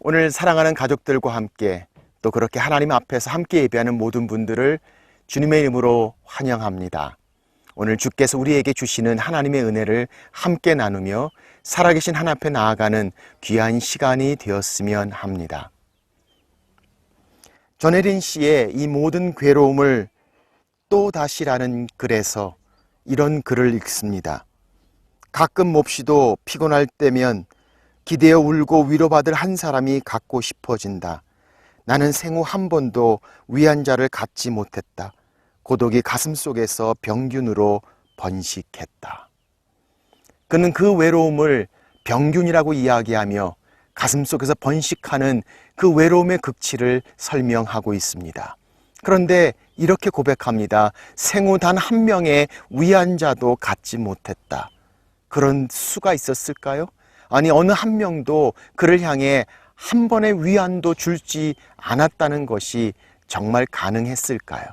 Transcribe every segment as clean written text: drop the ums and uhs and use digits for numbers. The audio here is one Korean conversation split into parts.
오늘 사랑하는 가족들과 함께 또 그렇게 하나님 앞에서 함께 예배하는 모든 분들을 주님의 이름으로 환영합니다. 오늘 주께서 우리에게 주시는 하나님의 은혜를 함께 나누며 살아계신 하나님 앞에 나아가는 귀한 시간이 되었으면 합니다. 전혜린 씨의 이 모든 괴로움을 또다시라는 글에서 이런 글을 읽습니다. 가끔 몹시도 피곤할 때면 기대어 울고 위로받을 한 사람이 갖고 싶어진다. 나는 생후 한 번도 위한 자를 갖지 못했다. 고독이 가슴 속에서 병균으로 번식했다. 그는 그 외로움을 병균이라고 이야기하며 가슴 속에서 번식하는 그 외로움의 극치를 설명하고 있습니다. 그런데 이렇게 고백합니다. 생후 단 한 명의 위한 자도 갖지 못했다. 그런 수가 있었을까요? 아니, 어느 한 명도 그를 향해 한 번의 위안도 줄지 않았다는 것이 정말 가능했을까요?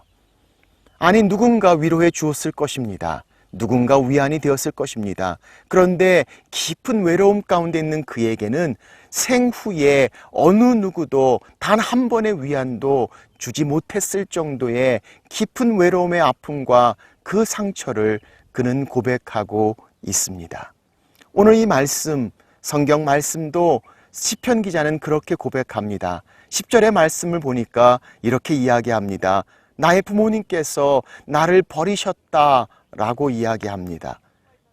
아니, 누군가 위로해 주었을 것입니다. 누군가 위안이 되었을 것입니다. 그런데 깊은 외로움 가운데 있는 그에게는 생후에 어느 누구도 단 한 번의 위안도 주지 못했을 정도의 깊은 외로움의 아픔과 그 상처를 그는 고백하고 있습니다. 오늘 이 말씀, 성경 말씀도 시편 기자는 그렇게 고백합니다. 10절의 말씀을 보니까 이렇게 이야기합니다. 나의 부모님께서 나를 버리셨다라고 이야기합니다.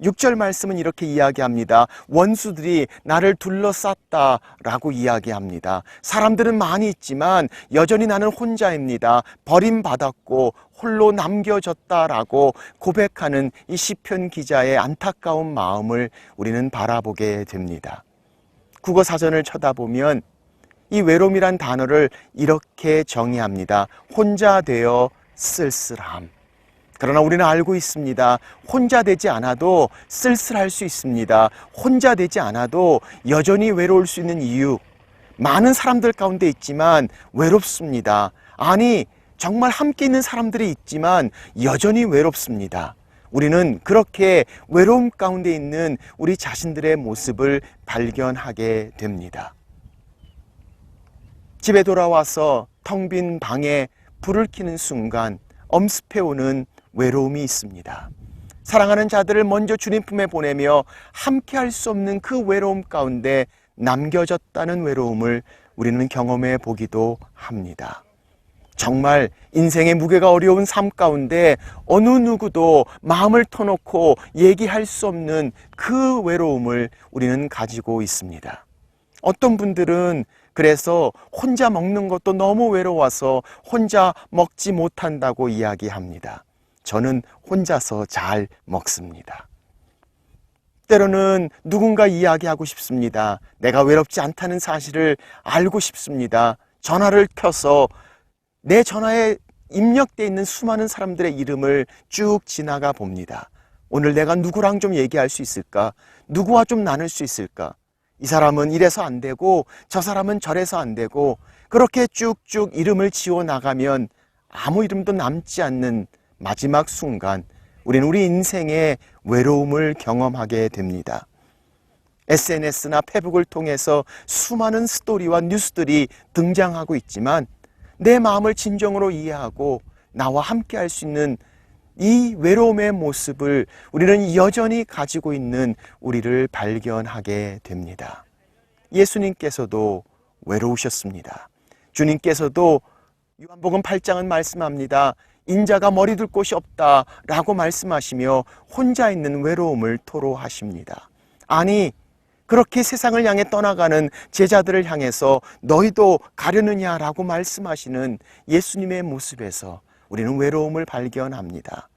6절 말씀은 이렇게 이야기합니다. 원수들이 나를 둘러쌌다라고 이야기합니다. 사람들은 많이 있지만 여전히 나는 혼자입니다. 버림받았고 홀로 남겨졌다라고 고백하는 이 시편 기자의 안타까운 마음을 우리는 바라보게 됩니다. 국어 사전을 쳐다보면 이 외로움이란 단어를 이렇게 정의합니다. 혼자 되어 쓸쓸함. 그러나 우리는 알고 있습니다. 혼자 되지 않아도 쓸쓸할 수 있습니다. 혼자 되지 않아도 여전히 외로울 수 있는 이유, 많은 사람들 가운데 있지만 외롭습니다. 아니, 정말 함께 있는 사람들이 있지만 여전히 외롭습니다. 우리는 그렇게 외로움 가운데 있는 우리 자신들의 모습을 발견하게 됩니다. 집에 돌아와서 텅 빈 방에 불을 켜는 순간 엄습해오는 외로움이 있습니다. 사랑하는 자들을 먼저 주님 품에 보내며 함께 할 수 없는 그 외로움 가운데 남겨졌다는 외로움을 우리는 경험해 보기도 합니다. 정말 인생의 무게가 어려운 삶 가운데 어느 누구도 마음을 터놓고 얘기할 수 없는 그 외로움을 우리는 가지고 있습니다. 어떤 분들은 그래서 혼자 먹는 것도 너무 외로워서 혼자 먹지 못한다고 이야기합니다. 저는 혼자서 잘 먹습니다. 때로는 누군가 이야기하고 싶습니다. 내가 외롭지 않다는 사실을 알고 싶습니다. 전화를 켜서 내 전화에 입력되어 있는 수많은 사람들의 이름을 쭉 지나가 봅니다. 오늘 내가 누구랑 좀 얘기할 수 있을까? 누구와 좀 나눌 수 있을까? 이 사람은 이래서 안 되고 저 사람은 저래서 안 되고 그렇게 쭉쭉 이름을 지워 나가면 아무 이름도 남지 않는 마지막 순간 우리는 우리 인생의 외로움을 경험하게 됩니다. SNS나 페북을 통해서 수많은 스토리와 뉴스들이 등장하고 있지만 내 마음을 진정으로 이해하고 나와 함께 할 수 있는 이 외로움의 모습을 우리는 여전히 가지고 있는 우리를 발견하게 됩니다. 예수님께서도 외로우셨습니다. 주님께서도 요한복음 8장은 말씀합니다. 인자가 머리 둘 곳이 없다라고 말씀하시며 혼자 있는 외로움을 토로하십니다. 아니, 그렇게 세상을 향해 떠나가는 제자들을 향해서 너희도 가려느냐라고 말씀하시는 예수님의 모습에서 우리는 외로움을 발견합니다.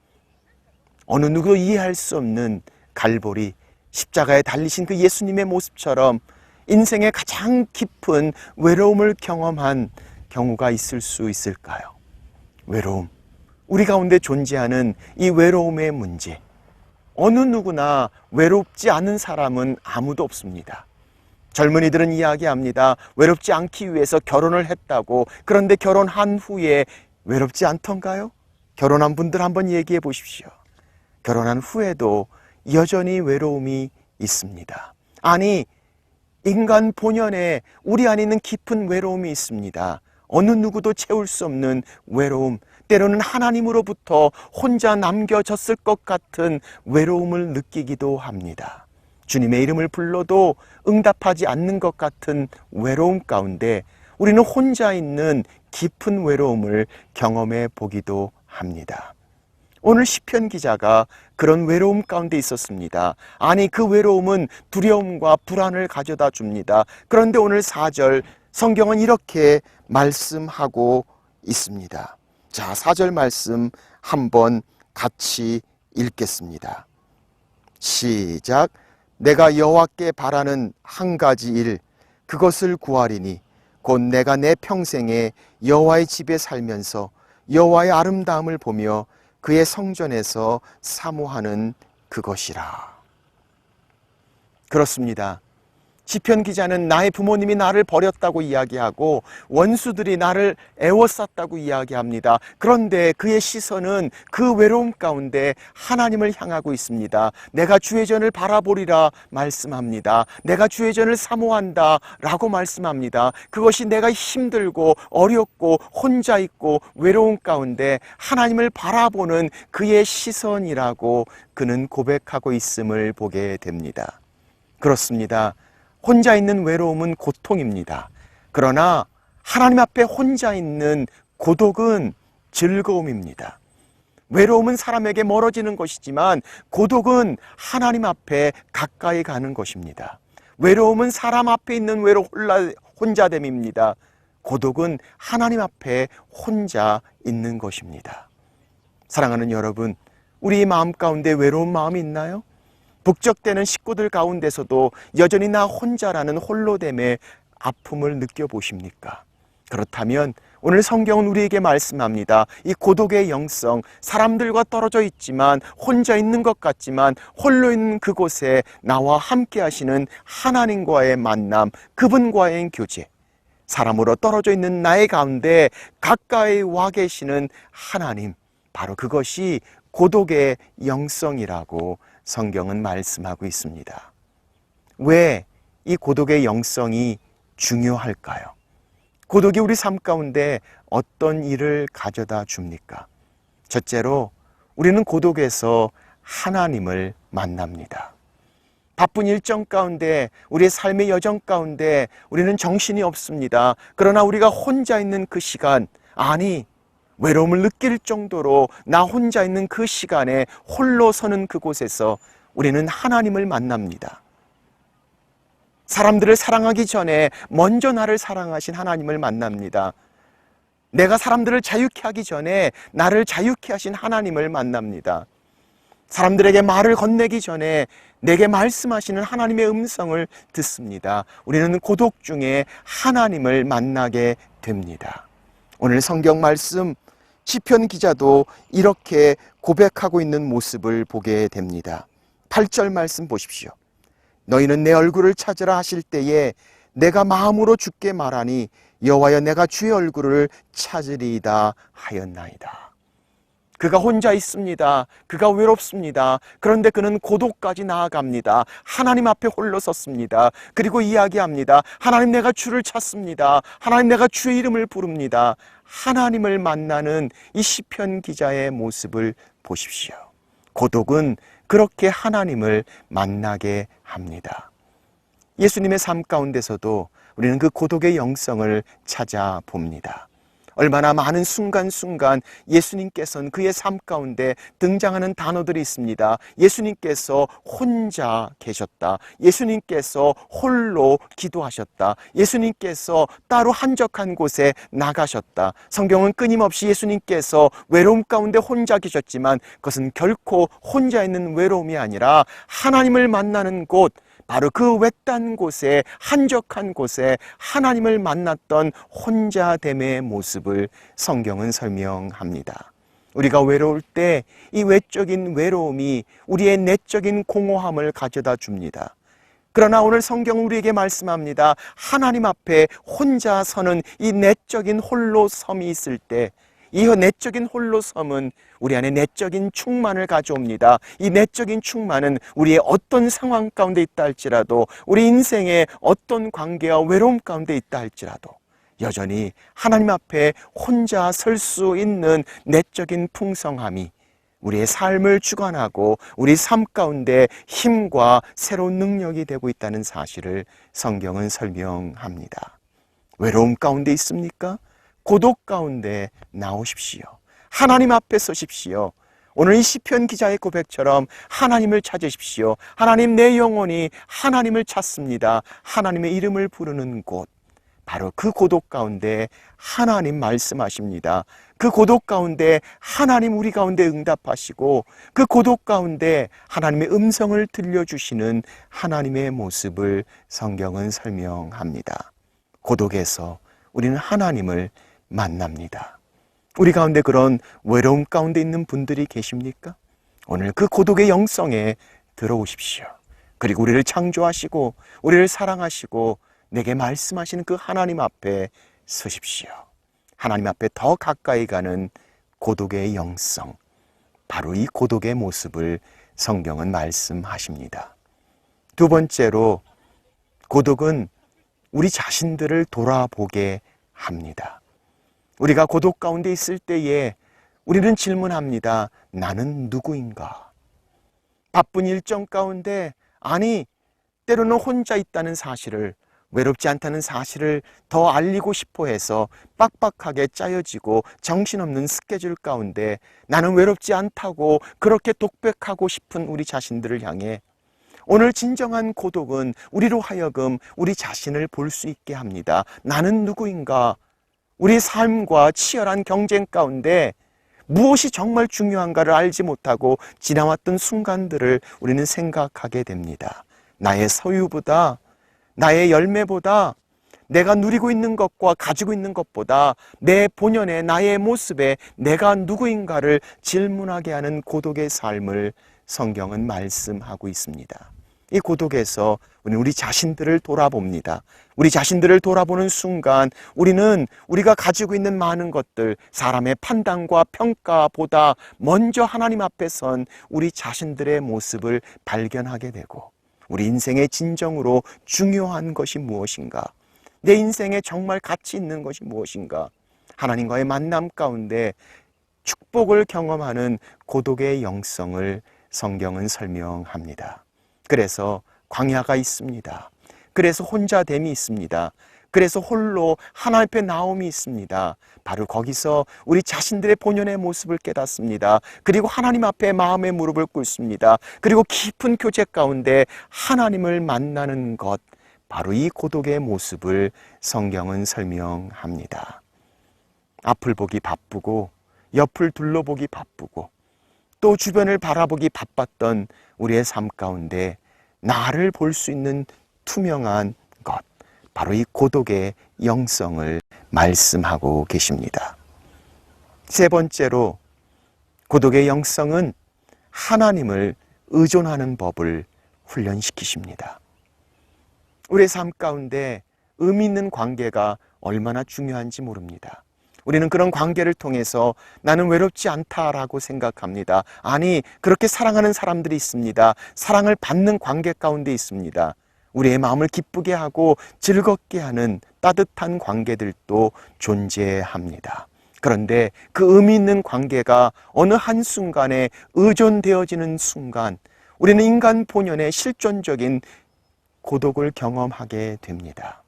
어느 누구도 이해할 수 없는 갈보리, 십자가에 달리신 그 예수님의 모습처럼 인생의 가장 깊은 외로움을 경험한 경우가 있을 수 있을까요? 외로움. 우리 가운데 존재하는 이 외로움의 문제. 어느 누구나 외롭지 않은 사람은 아무도 없습니다. 젊은이들은 이야기합니다. 외롭지 않기 위해서 결혼을 했다고. 그런데 결혼한 후에 외롭지 않던가요? 결혼한 분들 한번 얘기해 보십시오. 결혼한 후에도 여전히 외로움이 있습니다. 아니, 인간 본연에 우리 안에 있는 깊은 외로움이 있습니다. 어느 누구도 채울 수 없는 외로움, 때로는 하나님으로부터 혼자 남겨졌을 것 같은 외로움을 느끼기도 합니다. 주님의 이름을 불러도 응답하지 않는 것 같은 외로움 가운데 우리는 혼자 있는 깊은 외로움을 경험해 보기도 합니다. 오늘 시편 기자가 그런 외로움 가운데 있었습니다. 아니, 그 외로움은 두려움과 불안을 가져다 줍니다. 그런데 오늘 4절 성경은 이렇게 말씀하고 있습니다. 자, 4절 말씀 한번 같이 읽겠습니다. 시작. 내가 여호와께 바라는 한 가지 일, 그것을 구하리니 곧 내가 내 평생에 여호와의 집에 살면서 여호와의 아름다움을 보며 그의 성전에서 사모하는 그것이라. 그렇습니다. 시편 기자는 나의 부모님이 나를 버렸다고 이야기하고 원수들이 나를 애워쌌다고 이야기합니다. 그런데 그의 시선은 그 외로움 가운데 하나님을 향하고 있습니다. 내가 주의 전을 바라보리라 말씀합니다. 내가 주의 전을 사모한다 라고 말씀합니다. 그것이 내가 힘들고 어렵고 혼자 있고 외로운 가운데 하나님을 바라보는 그의 시선이라고 그는 고백하고 있음을 보게 됩니다. 그렇습니다. 혼자 있는 외로움은 고통입니다. 그러나 하나님 앞에 혼자 있는 고독은 즐거움입니다. 외로움은 사람에게 멀어지는 것이지만 고독은 하나님 앞에 가까이 가는 것입니다. 외로움은 사람 앞에 있는 혼자됨입니다. 고독은 하나님 앞에 혼자 있는 것입니다. 사랑하는 여러분, 우리 마음 가운데 외로운 마음이 있나요? 북적대는 식구들 가운데서도 여전히 나 혼자라는 홀로됨의 아픔을 느껴보십니까? 그렇다면 오늘 성경은 우리에게 말씀합니다. 이 고독의 영성, 사람들과 떨어져 있지만 혼자 있는 것 같지만 홀로 있는 그곳에 나와 함께 하시는 하나님과의 만남, 그분과의 교제, 사람으로 떨어져 있는 나의 가운데 가까이 와 계시는 하나님, 바로 그것이 고독의 영성이라고 성경은 말씀하고 있습니다. 왜 이 고독의 영성이 중요할까요? 고독이 우리 삶 가운데 어떤 일을 가져다 줍니까? 첫째로 우리는 고독에서 하나님을 만납니다. 바쁜 일정 가운데, 우리의 삶의 여정 가운데 우리는 정신이 없습니다. 그러나 우리가 혼자 있는 그 시간, 아니 외로움을 느낄 정도로 나 혼자 있는 그 시간에 홀로 서는 그곳에서 우리는 하나님을 만납니다. 사람들을 사랑하기 전에 먼저 나를 사랑하신 하나님을 만납니다. 내가 사람들을 자유케 하기 전에 나를 자유케 하신 하나님을 만납니다. 사람들에게 말을 건네기 전에 내게 말씀하시는 하나님의 음성을 듣습니다. 우리는 고독 중에 하나님을 만나게 됩니다. 오늘 성경 말씀, 시편 기자도 이렇게 고백하고 있는 모습을 보게 됩니다. 8절 말씀 보십시오. 너희는 내 얼굴을 찾으라 하실 때에 내가 마음으로 주께 말하니 여호와여 내가 주의 얼굴을 찾으리이다 하였나이다. 그가 혼자 있습니다. 그가 외롭습니다. 그런데 그는 고독까지 나아갑니다. 하나님 앞에 홀로 섰습니다. 그리고 이야기합니다. 하나님, 내가 주를 찾습니다. 하나님, 내가 주의 이름을 부릅니다. 하나님을 만나는 이 시편 기자의 모습을 보십시오. 고독은 그렇게 하나님을 만나게 합니다. 예수님의 삶 가운데서도 우리는 그 고독의 영성을 찾아봅니다. 얼마나 많은 순간순간 예수님께서는 그의 삶 가운데 등장하는 단어들이 있습니다. 예수님께서 혼자 계셨다. 예수님께서 홀로 기도하셨다. 예수님께서 따로 한적한 곳에 나가셨다. 성경은 끊임없이 예수님께서 외로움 가운데 혼자 계셨지만 그것은 결코 혼자 있는 외로움이 아니라 하나님을 만나는 곳, 바로 그 외딴 곳에, 한적한 곳에 하나님을 만났던 혼자됨의 모습을 성경은 설명합니다. 우리가 외로울 때 이 외적인 외로움이 우리의 내적인 공허함을 가져다 줍니다. 그러나 오늘 성경 우리에게 말씀합니다. 하나님 앞에 혼자 서는 이 내적인 홀로 섬이 있을 때 이 내적인 홀로섬은 우리 안에 내적인 충만을 가져옵니다. 이 내적인 충만은 우리의 어떤 상황 가운데 있다 할지라도, 우리 인생의 어떤 관계와 외로움 가운데 있다 할지라도 여전히 하나님 앞에 혼자 설 수 있는 내적인 풍성함이 우리의 삶을 주관하고 우리 삶 가운데 힘과 새로운 능력이 되고 있다는 사실을 성경은 설명합니다. 외로움 가운데 있습니까? 고독 가운데 나오십시오. 하나님 앞에 서십시오. 오늘 이 시편 기자의 고백처럼 하나님을 찾으십시오. 하나님, 내 영혼이 하나님을 찾습니다. 하나님의 이름을 부르는 곳, 바로 그 고독 가운데 하나님 말씀하십니다. 그 고독 가운데 하나님 우리 가운데 응답하시고, 그 고독 가운데 하나님의 음성을 들려주시는 하나님의 모습을 성경은 설명합니다. 고독에서 우리는 하나님을 만납니다. 우리 가운데 그런 외로움 가운데 있는 분들이 계십니까? 오늘 그 고독의 영성에 들어오십시오. 그리고 우리를 창조하시고 우리를 사랑하시고 내게 말씀하시는 그 하나님 앞에 서십시오. 하나님 앞에 더 가까이 가는 고독의 영성, 바로 이 고독의 모습을 성경은 말씀하십니다. 두 번째로, 고독은 우리 자신들을 돌아보게 합니다. 우리가 고독 가운데 있을 때에 우리는 질문합니다. 나는 누구인가? 바쁜 일정 가운데, 아니 때로는 혼자 있다는 사실을, 외롭지 않다는 사실을 더 알리고 싶어 해서 빡빡하게 짜여지고 정신없는 스케줄 가운데 나는 외롭지 않다고 그렇게 독백하고 싶은 우리 자신들을 향해, 오늘 진정한 고독은 우리로 하여금 우리 자신을 볼 수 있게 합니다. 나는 누구인가? 우리 삶과 치열한 경쟁 가운데 무엇이 정말 중요한가를 알지 못하고 지나왔던 순간들을 우리는 생각하게 됩니다. 나의 소유보다, 나의 열매보다, 내가 누리고 있는 것과 가지고 있는 것보다 내 본연의 나의 모습에 내가 누구인가를 질문하게 하는 고독의 삶을 성경은 말씀하고 있습니다. 이 고독에서 우리 자신들을 돌아봅니다. 우리 자신들을 돌아보는 순간 우리는 우리가 가지고 있는 많은 것들, 사람의 판단과 평가보다 먼저 하나님 앞에 선 우리 자신들의 모습을 발견하게 되고, 우리 인생의 진정으로 중요한 것이 무엇인가, 내 인생에 정말 가치 있는 것이 무엇인가, 하나님과의 만남 가운데 축복을 경험하는 고독의 영성을 성경은 설명합니다. 그래서 광야가 있습니다. 그래서 혼자됨이 있습니다. 그래서 홀로 하나님 앞에 나옴이 있습니다. 바로 거기서 우리 자신들의 본연의 모습을 깨닫습니다. 그리고 하나님 앞에 마음의 무릎을 꿇습니다. 그리고 깊은 교제 가운데 하나님을 만나는 것, 바로 이 고독의 모습을 성경은 설명합니다. 앞을 보기 바쁘고 옆을 둘러보기 바쁘고 또 주변을 바라보기 바빴던 우리의 삶 가운데 나를 볼 수 있는 투명한 것, 바로 이 고독의 영성을 말씀하고 계십니다. 세 번째로, 고독의 영성은 하나님을 의존하는 법을 훈련시키십니다. 우리의 삶 가운데 의미 있는 관계가 얼마나 중요한지 모릅니다. 우리는 그런 관계를 통해서 나는 외롭지 않다라고 생각합니다. 아니, 그렇게 사랑하는 사람들이 있습니다. 사랑을 받는 관계 가운데 있습니다. 우리의 마음을 기쁘게 하고 즐겁게 하는 따뜻한 관계들도 존재합니다. 그런데 그 의미 있는 관계가 어느 한순간에 의존되어지는 순간 우리는 인간 본연의 실존적인 고독을 경험하게 됩니다.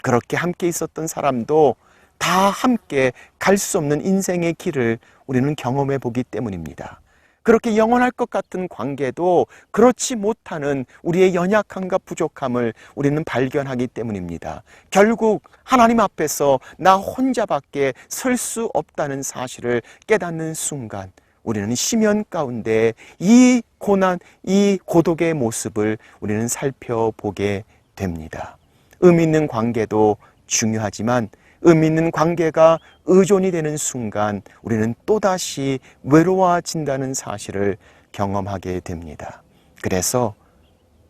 그렇게 함께 있었던 사람도 다 함께 갈 수 없는 인생의 길을 우리는 경험해 보기 때문입니다. 그렇게 영원할 것 같은 관계도 그렇지 못하는 우리의 연약함과 부족함을 우리는 발견하기 때문입니다. 결국 하나님 앞에서 나 혼자밖에 설 수 없다는 사실을 깨닫는 순간 우리는 심연 가운데 이 고난, 이 고독의 모습을 우리는 살펴보게 됩니다. 의미 있는 관계도 중요하지만 의미 있는 관계가 의존이 되는 순간 우리는 또다시 외로워진다는 사실을 경험하게 됩니다. 그래서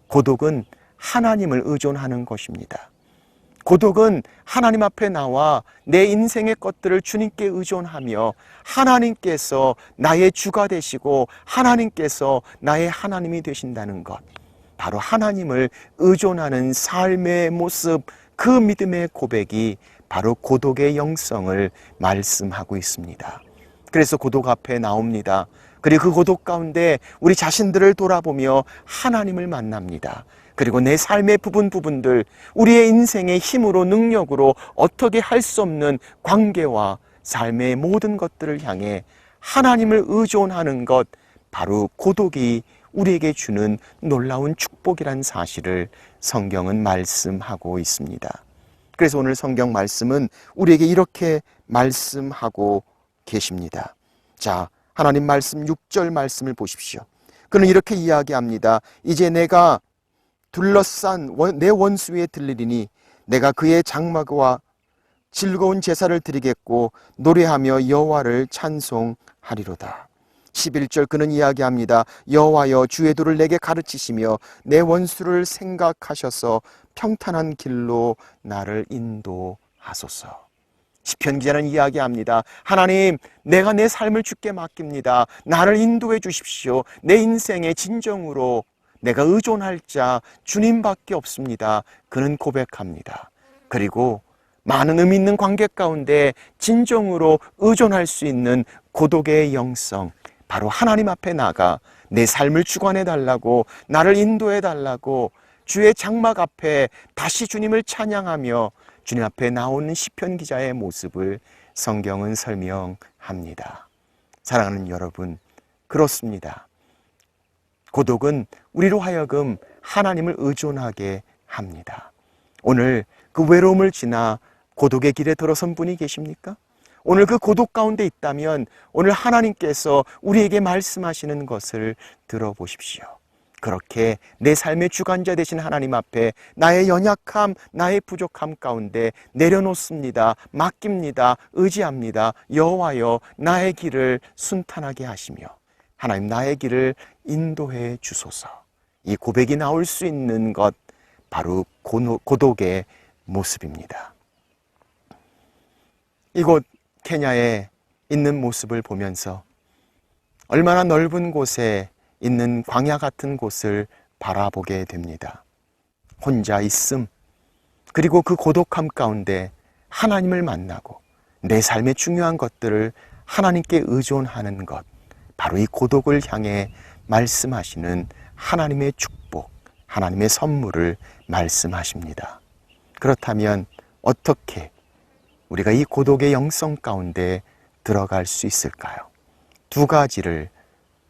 고독은 하나님을 의존하는 것입니다. 고독은 하나님 앞에 나와 내 인생의 것들을 주님께 의존하며 하나님께서 나의 주가 되시고 하나님께서 나의 하나님이 되신다는 것, 바로 하나님을 의존하는 삶의 모습, 그 믿음의 고백이 바로 고독의 영성을 말씀하고 있습니다. 그래서 고독 앞에 나옵니다. 그리고 그 고독 가운데 우리 자신들을 돌아보며 하나님을 만납니다. 그리고 내 삶의 부분들, 우리의 인생의 힘으로 능력으로 어떻게 할 수 없는 관계와 삶의 모든 것들을 향해 하나님을 의존하는 것, 바로 고독이 우리에게 주는 놀라운 축복이란 사실을 성경은 말씀하고 있습니다. 그래서 오늘 성경 말씀은 우리에게 이렇게 말씀하고 계십니다. 자, 하나님 말씀 6절 말씀을 보십시오. 그는 이렇게 이야기합니다. 이제 내가 둘러싼 내 원수 위에 들리리니 내가 그의 장막과 즐거운 제사를 드리겠고 노래하며 여호와를 찬송하리로다. 11절 그는 이야기합니다. 여호와여 주의 도를 내게 가르치시며 내 원수를 생각하셔서 평탄한 길로 나를 인도하소서. 시편 기자는 이야기합니다. 하나님, 내가 내 삶을 주께 맡깁니다. 나를 인도해 주십시오. 내 인생의 진정으로 내가 의존할 자 주님밖에 없습니다. 그는 고백합니다. 그리고 많은 의미 있는 관계 가운데 진정으로 의존할 수 있는 고독의 영성, 바로 하나님 앞에 나가 내 삶을 주관해 달라고, 나를 인도해 달라고 주의 장막 앞에 다시 주님을 찬양하며 주님 앞에 나오는 시편 기자의 모습을 성경은 설명합니다. 사랑하는 여러분, 그렇습니다. 고독은 우리로 하여금 하나님을 의존하게 합니다. 오늘 그 외로움을 지나 고독의 길에 들어선 분이 계십니까? 오늘 그 고독 가운데 있다면 오늘 하나님께서 우리에게 말씀하시는 것을 들어보십시오. 그렇게 내 삶의 주관자 되신 하나님 앞에 나의 연약함, 나의 부족함 가운데 내려놓습니다. 맡깁니다. 의지합니다. 여호와여 나의 길을 순탄하게 하시며 하나님 나의 길을 인도해 주소서. 이 고백이 나올 수 있는 것, 바로 고독의 모습입니다. 이곳 케냐에 있는 모습을 보면서 얼마나 넓은 곳에 있는 광야 같은 곳을 바라보게 됩니다. 혼자 있음, 그리고 그 고독함 가운데 하나님을 만나고 내 삶의 중요한 것들을 하나님께 의존하는 것, 바로 이 고독을 향해 말씀하시는 하나님의 축복, 하나님의 선물을 말씀하십니다. 그렇다면 어떻게 우리가 이 고독의 영성 가운데 들어갈 수 있을까요? 두 가지를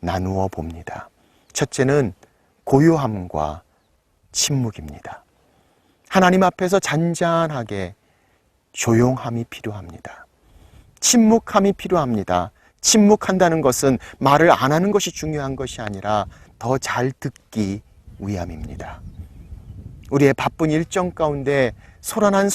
나누어 봅니다. 첫째는 고요함과 침묵입니다. 하나님 앞에서 잔잔하게 조용함이 필요합니다. 침묵함이 필요합니다. 침묵한다는 것은 말을 안 하는 것이 중요한 것이 아니라 더 잘 듣기 위함입니다. 우리의 바쁜 일정 가운데 소란한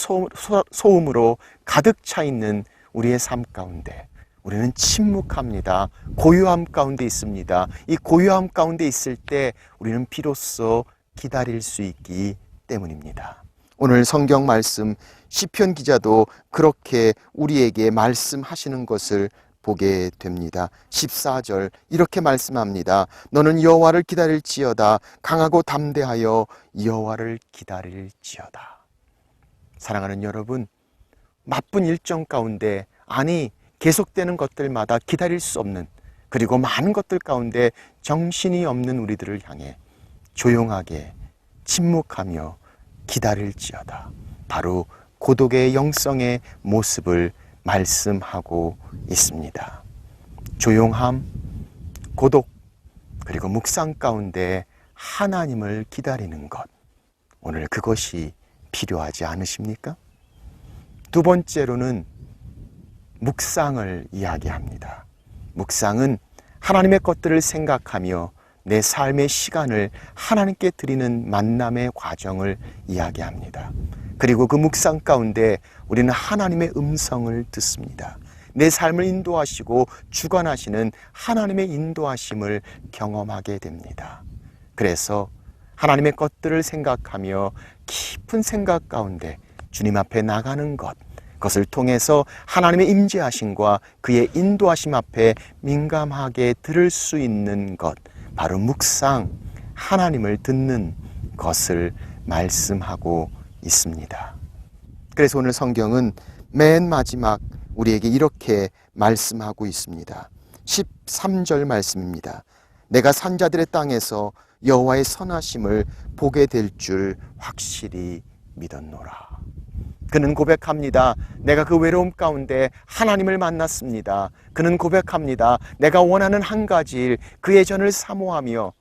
소음으로 가득 차 있는 우리의 삶 가운데 우리는 침묵합니다. 고요함 가운데 있습니다. 이 고요함 가운데 있을 때 우리는 비로소 기다릴 수 있기 때문입니다. 오늘 성경 말씀 시편 기자도 그렇게 우리에게 말씀하시는 것을 보게 됩니다. 14절 이렇게 말씀합니다. 너는 여호와를 기다릴지어다. 강하고 담대하여 여호와를 기다릴지어다. 사랑하는 여러분, 바쁜 일정 가운데, 아니 계속되는 것들마다 기다릴 수 없는, 그리고 많은 것들 가운데 정신이 없는 우리들을 향해 조용하게 침묵하며 기다릴지어다. 바로 고독의 영성의 모습을 말씀하고 있습니다. 조용함, 고독, 그리고 묵상 가운데 하나님을 기다리는 것, 오늘 그것이 필요하지 않으십니까? 두 번째로는 묵상을 이야기합니다. 묵상은 하나님의 것들을 생각하며 내 삶의 시간을 하나님께 드리는 만남의 과정을 이야기합니다. 그리고 그 묵상 가운데 우리는 하나님의 음성을 듣습니다. 내 삶을 인도하시고 주관하시는 하나님의 인도하심을 경험하게 됩니다. 그래서 하나님의 것들을 생각하며 깊은 생각 가운데 주님 앞에 나가는 것, 그것을 통해서 하나님의 임재하심과 그의 인도하심 앞에 민감하게 들을 수 있는 것, 바로 묵상, 하나님을 듣는 것을 말씀하고 있습니다. 그래서 오늘 성경은 맨 마지막 우리에게 이렇게 말씀하고 있습니다. 13절 말씀입니다. 내가 산자들의 땅에서 여호와의 선하심을 보게 될 줄 확실히 믿었노라. 그는 고백합니다. 내가 그 외로움 가운데 하나님을 만났습니다. 그는 고백합니다. 내가 원하는 한 가지 일, 그의 전을 사모하며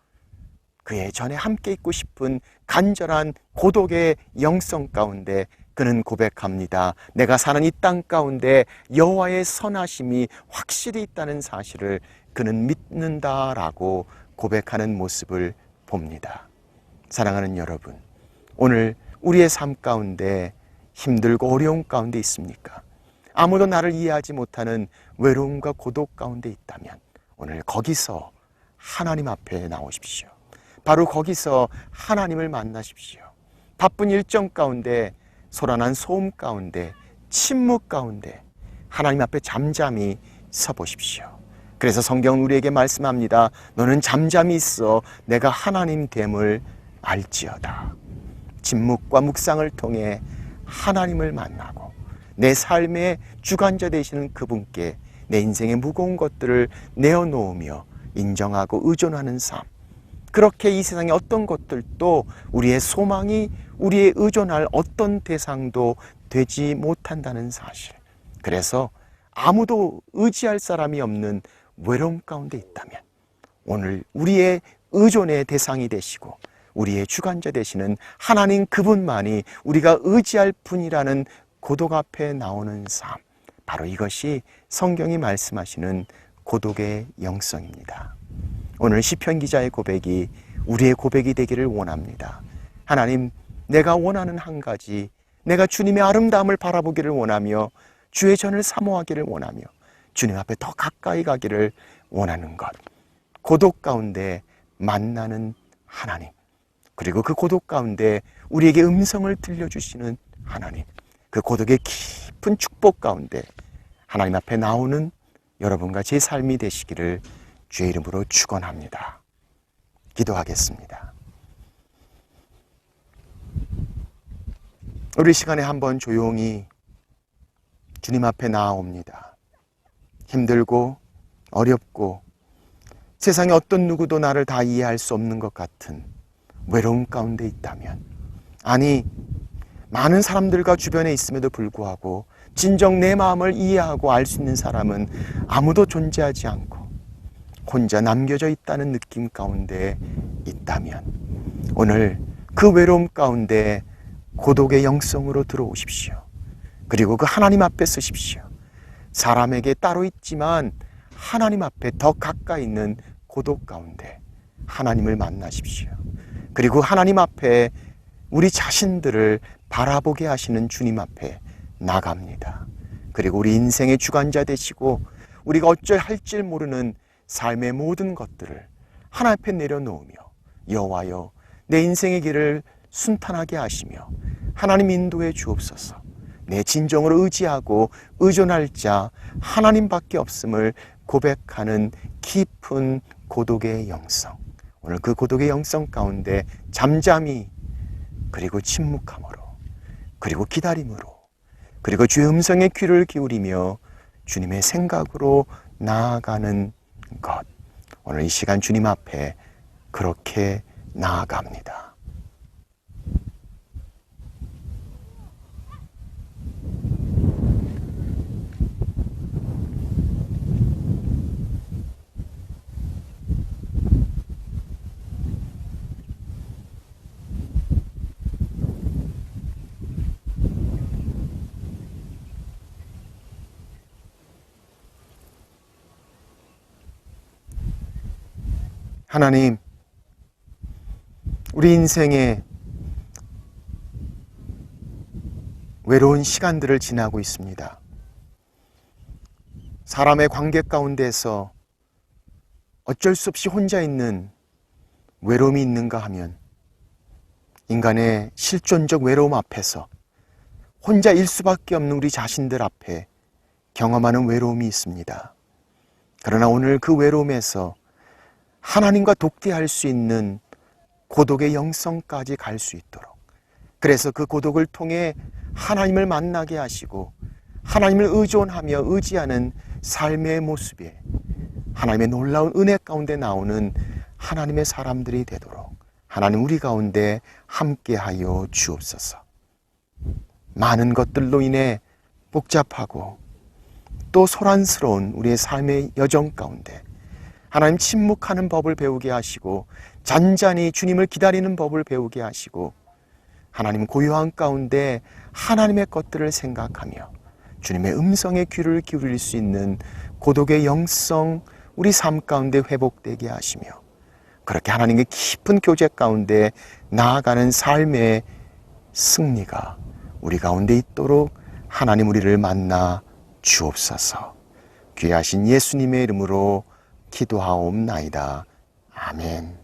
그의 전에 함께 있고 싶은 간절한 고독의 영성 가운데 그는 고백합니다. 내가 사는 이 땅 가운데 여호와의 선하심이 확실히 있다는 사실을 그는 믿는다라고 고백하는 모습을 봅니다. 사랑하는 여러분, 오늘 우리의 삶 가운데 힘들고 어려움 가운데 있습니까? 아무도 나를 이해하지 못하는 외로움과 고독 가운데 있다면 오늘 거기서 하나님 앞에 나오십시오. 바로 거기서 하나님을 만나십시오. 바쁜 일정 가운데, 소란한 소음 가운데, 침묵 가운데 하나님 앞에 잠잠히 서보십시오. 그래서 성경은 우리에게 말씀합니다. 너는 잠잠히 있어 내가 하나님 됨을 알지어다. 침묵과 묵상을 통해 하나님을 만나고 내 삶의 주관자 되시는 그분께 내 인생의 무거운 것들을 내어놓으며 인정하고 의존하는 삶, 그렇게 이 세상의 어떤 것들도 우리의 소망이, 우리의 의존할 어떤 대상도 되지 못한다는 사실, 그래서 아무도 의지할 사람이 없는 외로움 가운데 있다면 오늘 우리의 의존의 대상이 되시고 우리의 주관자 되시는 하나님 그분만이 우리가 의지할 분이라는 고독 앞에 나오는 삶, 바로 이것이 성경이 말씀하시는 고독의 영성입니다. 오늘 시편 기자의 고백이 우리의 고백이 되기를 원합니다. 하나님, 내가 원하는 한 가지, 내가 주님의 아름다움을 바라보기를 원하며 주의 전을 사모하기를 원하며 주님 앞에 더 가까이 가기를 원하는 것, 고독 가운데 만나는 하나님, 그리고 그 고독 가운데 우리에게 음성을 들려주시는 하나님, 그 고독의 깊은 축복 가운데 하나님 앞에 나오는 여러분과 제 삶이 되시기를 주의 이름으로 축원합니다. 기도하겠습니다. 우리 시간에 한번 조용히 주님 앞에 나아옵니다. 힘들고 어렵고 세상에 어떤 누구도 나를 다 이해할 수 없는 것 같은 외로움 가운데 있다면, 아니 많은 사람들과 주변에 있음에도 불구하고 진정 내 마음을 이해하고 알 수 있는 사람은 아무도 존재하지 않고 혼자 남겨져 있다는 느낌 가운데 있다면 오늘 그 외로움 가운데 고독의 영성으로 들어오십시오. 그리고 그 하나님 앞에 서십시오. 사람에게 따로 있지만 하나님 앞에 더 가까이 있는 고독 가운데 하나님을 만나십시오. 그리고 하나님 앞에 우리 자신들을 바라보게 하시는 주님 앞에 나갑니다. 그리고 우리 인생의 주관자 되시고 우리가 어찌 할지 모르는 삶의 모든 것들을 하나님 앞에 내려놓으며 여호와여, 내 인생의 길을 순탄하게 하시며 하나님 인도해 주옵소서. 내 진정으로 의지하고 의존할 자 하나님밖에 없음을 고백하는 깊은 고독의 영성, 오늘 그 고독의 영성 가운데 잠잠히, 그리고 침묵함으로, 그리고 기다림으로, 그리고 주의 음성에 귀를 기울이며 주님의 생각으로 나아가는 것, 오늘 이 시간 주님 앞에 그렇게 나아갑니다. 하나님, 우리 인생에 외로운 시간들을 지나고 있습니다. 사람의 관계 가운데서 어쩔 수 없이 혼자 있는 외로움이 있는가 하면 인간의 실존적 외로움 앞에서 혼자일 수밖에 없는 우리 자신들 앞에 경험하는 외로움이 있습니다. 그러나 오늘 그 외로움에서 하나님과 독대할 수 있는 고독의 영성까지 갈 수 있도록, 그래서 그 고독을 통해 하나님을 만나게 하시고 하나님을 의존하며 의지하는 삶의 모습에 하나님의 놀라운 은혜 가운데 나오는 하나님의 사람들이 되도록 하나님 우리 가운데 함께하여 주옵소서. 많은 것들로 인해 복잡하고 또 소란스러운 우리의 삶의 여정 가운데 하나님 침묵하는 법을 배우게 하시고 잔잔히 주님을 기다리는 법을 배우게 하시고 하나님 고요한 가운데 하나님의 것들을 생각하며 주님의 음성에 귀를 기울일 수 있는 고독의 영성 우리 삶 가운데 회복되게 하시며 그렇게 하나님의 깊은 교제 가운데 나아가는 삶의 승리가 우리 가운데 있도록 하나님 우리를 만나 주옵소서. 귀하신 예수님의 이름으로 기도하옵나이다. 아멘.